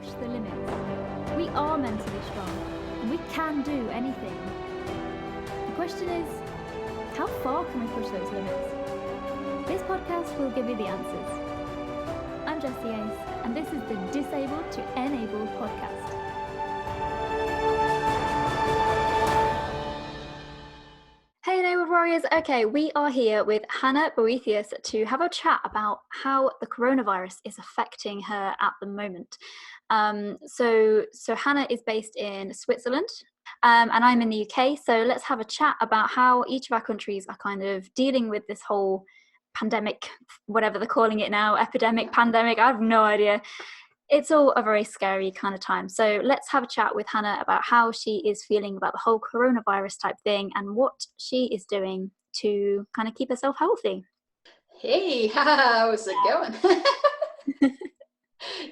push the limits. We are mentally strong, and we can do anything. The question is, how far can we push those limits? This podcast will give you the answers. I'm Jessie Ace, and this is the Disabled to Enabled podcast. Hey Enabled Warriors, okay, we are here with Hanna Boethius to have a chat about how the coronavirus is affecting her at the moment. So Hanna is based in Switzerland, and I'm in the UK, so let's have a chat about how each of our countries are kind of dealing with this whole pandemic, whatever they're calling it now, epidemic, pandemic, I have no idea. It's all a very scary kind of time. So let's have a chat with Hanna about how she is feeling about the whole coronavirus type thing and what she is doing to kind of keep herself healthy. Hey, how's it going?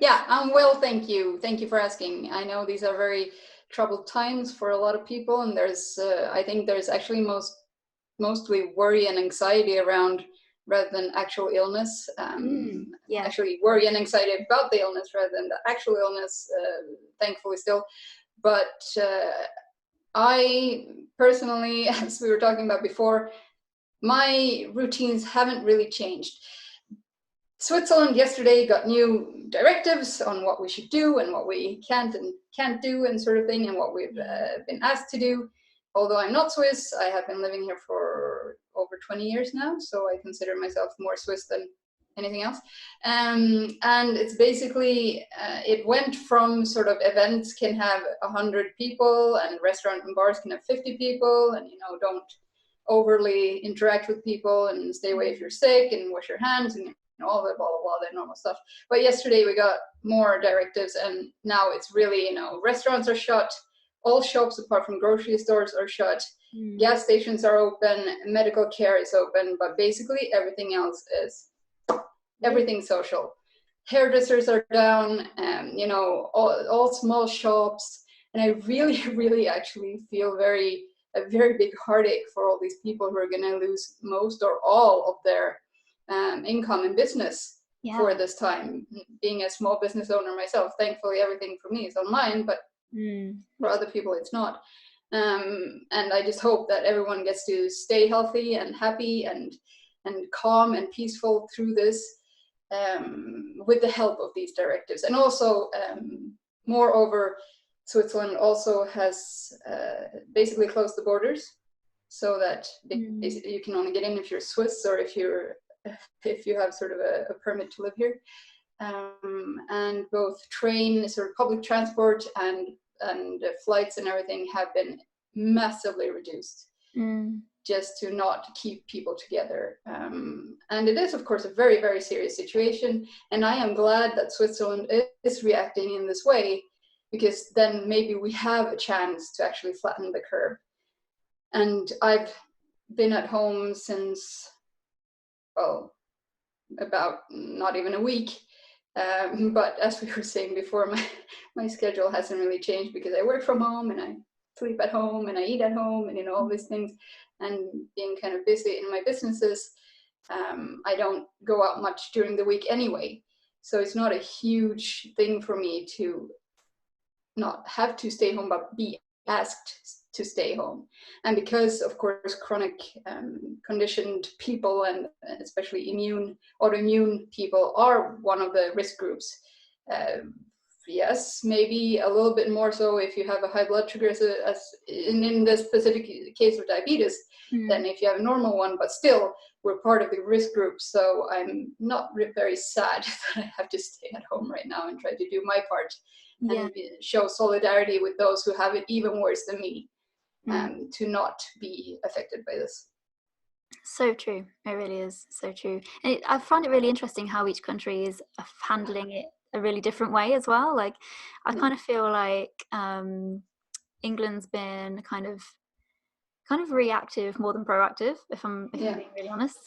Yeah, I'm well, thank you. Thank you for asking. I know these are very troubled times for a lot of people, and I think there's actually mostly worry and anxiety around rather than actual illness. Actually worry and anxiety about the illness rather than the actual illness, thankfully still. But I personally, as we were talking about before, my routines haven't really changed. Switzerland yesterday got new directives on what we should do and what we can't do and sort of thing, and what we've been asked to do. Although I'm not Swiss, I have been living here for over 20 years now, so I consider myself more Swiss than anything else. And it's basically, it went from sort of events can have 100 people and restaurant and bars can have 50 people, and don't overly interact with people and stay away if you're sick and wash your hands and all the blah, blah, blah, that normal stuff. But yesterday we got more directives, and now it's really, restaurants are shut. All shops apart from grocery stores are shut. Gas stations are open. Medical care is open. But basically everything else is everything social. Hairdressers are down, all small shops. And I really, really actually feel a very big heartache for all these people who are going to lose most or all of their income and business for this time. Being a small business owner myself, thankfully everything for me is online, but for other people it's not. And I just hope that everyone gets to stay healthy and happy and calm and peaceful through this, with the help of these directives. And also, moreover, Switzerland also has basically closed the borders, so that you can only get in if you're Swiss or if you have sort of a permit to live here. And both train, sort of public transport and flights and everything have been massively reduced, just to not keep people together. And it is, of course, a very, very serious situation. And I am glad that Switzerland is reacting in this way, because then maybe we have a chance to actually flatten the curve. And I've been at home since, about not even a week. But as we were saying before, my schedule hasn't really changed, because I work from home and I sleep at home and I eat at home and all these things, and being kind of busy in my businesses, I don't go out much during the week anyway. So it's not a huge thing for me to not have to stay home, but be asked to stay home. And because, of course, chronic conditioned people, and especially autoimmune people, are one of the risk groups. Yes, maybe a little bit more so if you have a high blood sugar, as in the specific case of diabetes, than if you have a normal one. But still, we're part of the risk group. So I'm not very sad that I have to stay at home right now and try to do my part and show solidarity with those who have it even worse than me. To not be affected by this. So true. It really is so true. And I find it really interesting how each country is handling it a really different way as well. Like, I kind of feel like England's been kind of reactive more than proactive, if I'm being really honest.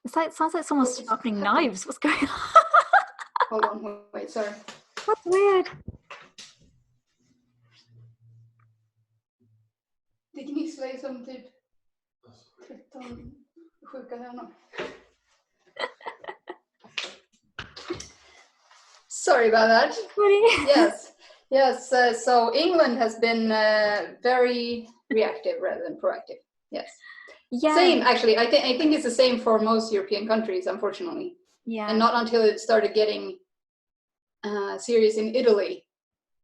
It sounds like someone's sharpening knives. What's going on? Hold on, wait, sorry. That's weird. Det gnisslar ju som typ 13 sjuka hönor. Sorry about that. Really? Yes. So England has been very reactive rather than proactive. Yes. Yeah. Same, actually. I think it's the same for most European countries, unfortunately. Yeah. And not until it started getting serious in Italy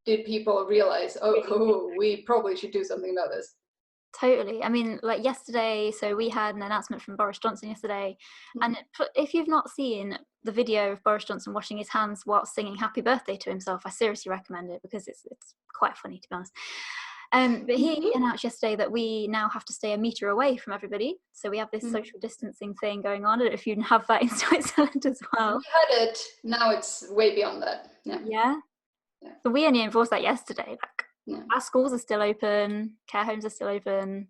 did people realize, oh, we probably should do something about this. Totally. I mean, like yesterday, so we had an announcement from Boris Johnson yesterday, and if you've not seen the video of Boris Johnson washing his hands while singing "Happy Birthday" to himself, I seriously recommend it because it's quite funny, to be honest. But he announced yesterday that we now have to stay a meter away from everybody, so we have this social distancing thing going on. I don't know if you have that in Switzerland as well. We had it. Now it's way beyond that. Yeah. So we only enforced that yesterday. Like, our schools are still open, care homes are still open,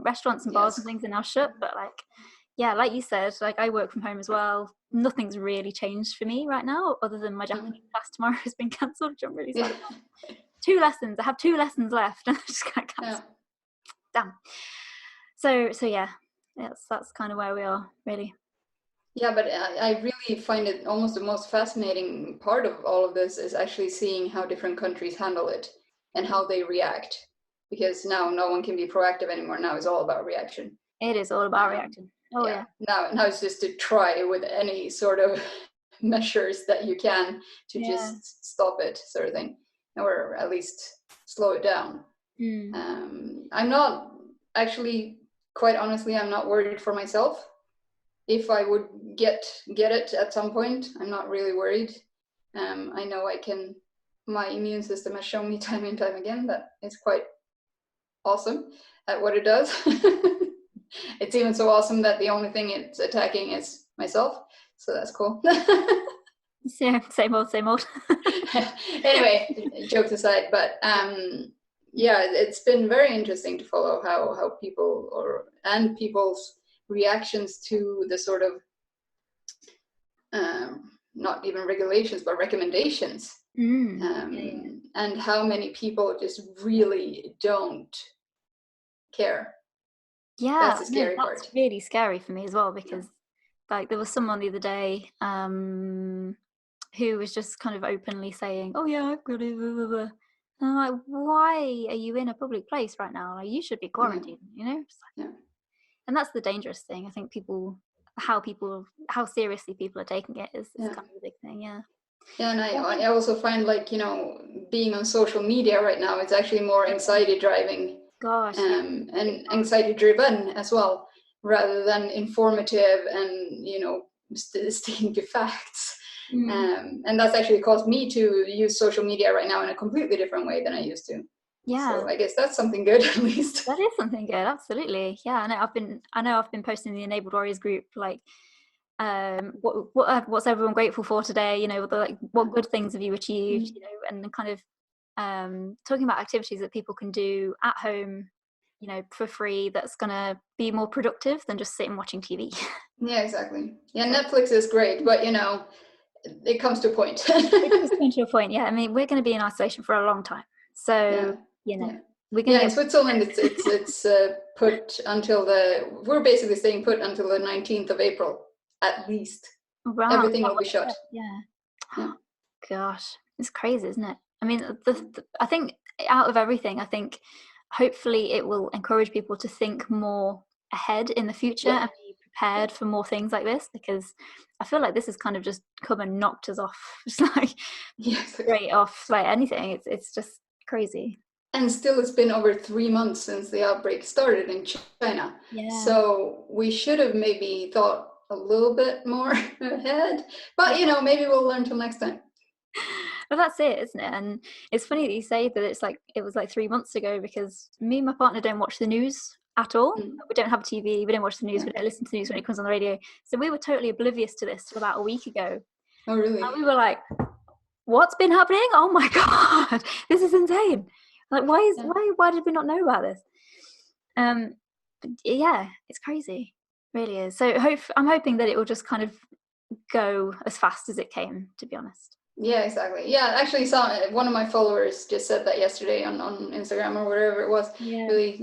restaurants and bars and things are now shut. But like you said, like I work from home as well. Nothing's really changed for me right now, other than my Japanese class tomorrow has been cancelled, which I'm really sad about. 2 lessons. I have 2 lessons left, and I just got cancelled. Damn. So yeah, that's kind of where we are, really. Yeah, but I really find it almost the most fascinating part of all of this is actually seeing how different countries handle it and how they react. Because now no one can be proactive anymore. Now it's all about reaction. It is all about reaction. Oh yeah. Now it's just to try with any sort of measures that you can to just stop it, sort of thing, or at least slow it down. I'm not actually, quite honestly, I'm not worried for myself. If I would get it at some point, I'm not really worried. I know my immune system has shown me time and time again that it's quite awesome at what it does. It's even so awesome that the only thing it's attacking is myself. So that's cool. Yeah, same old. Anyway, jokes aside, but it's been very interesting to follow how people's reactions to the sort of not even regulations but recommendations, and how many people just really don't care. That's the scary part. That's really scary for me as well, because like there was someone the other day who was just kind of openly saying, oh yeah, I've got it, blah, blah, blah. And I'm like, why are you in a public place right now? Like, you should be quarantined, you know? And that's the dangerous thing. I think how seriously people are taking it is kind of a big thing. Yeah, and I also find, like, being on social media right now, it's actually more anxiety driving. Gosh. And anxiety driven as well, rather than informative and sticking to facts. And that's actually caused me to use social media right now in a completely different way than I used to. So I guess that's something good, at least. That is something good, absolutely. Yeah, I know I've been posting in the Enabled Warriors group, like what's everyone grateful for today, what good things have you achieved, and kind of talking about activities that people can do at home, for free, that's gonna be more productive than just sitting watching TV. Yeah, exactly. Yeah, Netflix is great, but it comes to a point. It comes to a point. Yeah, I mean, we're going to be in isolation for a long time, so we're going to. In Switzerland, it's put until we're basically staying put until the 19th of April at least. Wow, everything will be shut. Yeah. Gosh, it's crazy, isn't it? I mean, I think out of everything, I think hopefully it will encourage people to think more ahead in the future and be prepared for more things like this, because I feel like this has kind of just come and knocked us off, just like straight off, like anything. It's just crazy. And still, it's been over 3 months since the outbreak started in China. So we should have maybe thought a little bit more ahead, but maybe we'll learn till next time. Well, that's it, isn't it? And it's funny that you say that it was like 3 months ago, because me and my partner don't watch the news at all. We don't have a TV, we don't watch the news, we don't listen to the news when it comes on the radio. So we were totally oblivious to this till about a week ago. Oh, really? And we were like, what's been happening? Oh my God, this is insane. Like, why did we not know about this? But yeah, it's crazy. It really is. So I'm hoping that it will just kind of go as fast as it came, to be honest. Yeah, exactly. Yeah, actually, one of my followers just said that yesterday on Instagram or whatever it was. Really,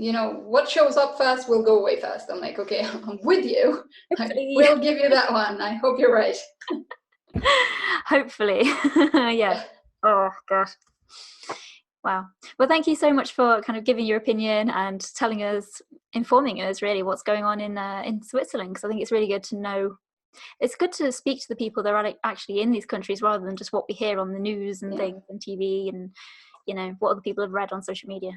what shows up fast will go away fast. I'm like, okay, I'm with you. I will give you that one. I hope you're right. Hopefully. Yeah. Oh gosh. Wow. Well, thank you so much for kind of giving your opinion and telling us, informing us really what's going on in Switzerland, because I think it's really good to know. It's good to speak to the people that are actually in these countries rather than just what we hear on the news and things and TV and, you know, what other people have read on social media.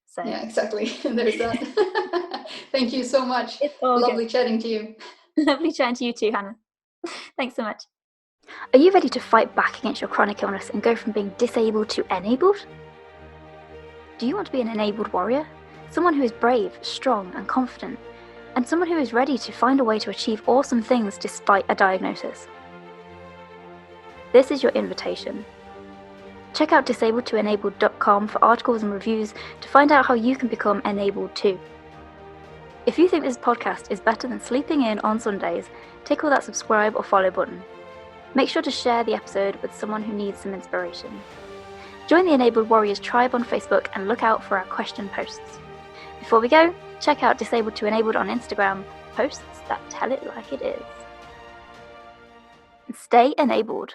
So yeah, exactly. There's that. Thank you so much. it's all Lovely good. chatting to you. Lovely chatting to you too, Hannah. Thanks so much. Are you ready to fight back against your chronic illness and go from being disabled to enabled? Do you want to be an enabled warrior? Someone who is brave, strong, and confident, and someone who is ready to find a way to achieve awesome things despite a diagnosis? This is your invitation. Check out disabledtoenabled.com for articles and reviews to find out how you can become enabled too. If you think this podcast is better than sleeping in on Sundays, tickle that subscribe or follow button. Make sure to share the episode with someone who needs some inspiration. Join the Enabled Warriors tribe on Facebook and look out for our question posts. Before we go, check out Disabled to Enabled on Instagram, posts that tell it like it is. And stay enabled.